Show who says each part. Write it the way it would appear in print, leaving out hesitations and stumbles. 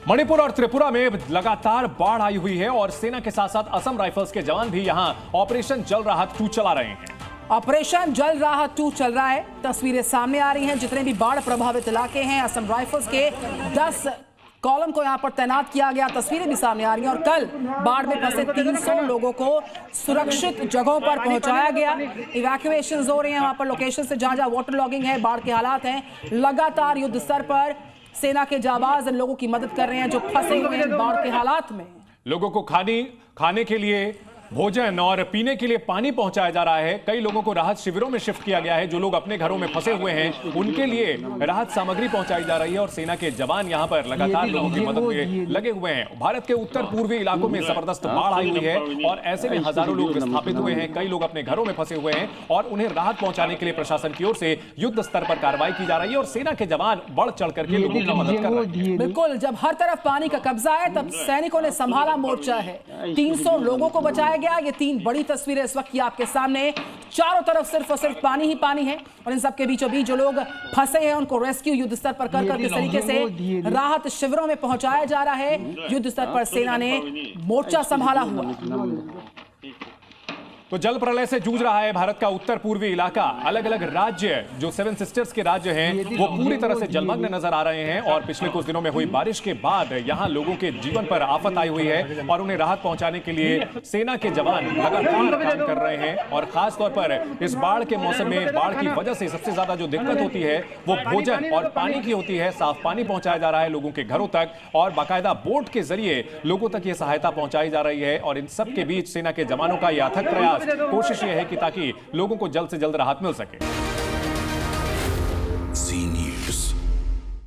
Speaker 1: मणिपुर और त्रिपुरा में लगातार बाढ़ आई हुई है और सेना के साथ साथ असम राइफल्स के जवान भी यहां ऑपरेशन जल राहत 2 चला रहे हैं।
Speaker 2: ऑपरेशन जल राहत 2 चल रहा है। तस्वीरें सामने आ रही हैं। जितने भी बाढ़ प्रभावित इलाके हैं, असम राइफल्स के 10 कॉलम को यहां पर तैनात किया गया। तस्वीरें भी सामने आ रही हैं और कल बाढ़ में फंसे 300 लोगों को सुरक्षित जगहों पर पहुंचाया गया। इवैक्यूएशन हो रहे हैं वहां पर लोकेशन से, जहां जहां वाटर लॉगिंग है, बाढ़ के हालात हैं। लगातार युद्ध स्तर पर सेना के जाबाज लोगों की मदद कर रहे हैं जो फंसे हुए हैं बाढ़ के हालात में।
Speaker 1: लोगों को खाने के लिए भोजन और पीने के लिए पानी पहुंचाया जा रहा है। कई लोगों को राहत शिविरों में शिफ्ट किया गया है। जो लोग अपने घरों में फंसे हुए हैं उनके लिए राहत सामग्री पहुंचाई जा रही है और सेना के जवान यहां पर लगातार लोगों की मदद में लगे हुए हैं। भारत के उत्तर पूर्वी इलाकों में जबरदस्त बाढ़ आई हुई है और ऐसे में हजारों लोग विस्थापित हुए हैं। कई लोग अपने घरों में फंसे हुए हैं और उन्हें राहत पहुंचाने के लिए प्रशासन की ओर से युद्ध स्तर पर कार्रवाई की जा रही है और सेना के जवान बढ़ चढ़ करके लोगों की मदद कर रहे हैं।
Speaker 2: बिल्कुल, जब हर तरफ पानी का कब्जा है तब सैनिकों ने संभाला मोर्चा है। 300 लोगों को बचाया गया। ये 3 बड़ी तस्वीरें इस वक्त की आपके सामने। चारों तरफ सिर्फ और सिर्फ पानी ही पानी है और इन सबके बीचों बीच जो लोग फंसे हैं उनको रेस्क्यू युद्ध स्तर पर कर किस तरीके से राहत शिविरों में पहुंचाया जा रहा है। युद्ध स्तर पर सेना ने मोर्चा संभाला हुआ।
Speaker 1: तो जल प्रलय से जूझ रहा है भारत का उत्तर पूर्वी इलाका। अलग अलग राज्य जो 7 सिस्टर्स के राज्य हैं वो पूरी तरह से जलमग्न नजर आ रहे हैं और पिछले कुछ दिनों में हुई बारिश के बाद यहां लोगों के जीवन पर आफत आई हुई है और उन्हें राहत पहुंचाने के लिए सेना के जवान लगातार काम कर रहे हैं। और खास तौर पर इस बाढ़ के मौसम में बाढ़ की वजह से सबसे ज्यादा जो दिक्कत होती है वो भोजन और पानी की होती है। साफ पानी पहुंचाया जा रहा है लोगों के घरों तक और बाकायदा बोट के जरिए लोगों तक ये सहायता पहुंचाई जा रही है। और इन सब के बीच सेना के जवानों का यह अथक प्रयास, कोशिश ये है कि ताकि लोगों को जल्द से जल्द राहत मिल सके।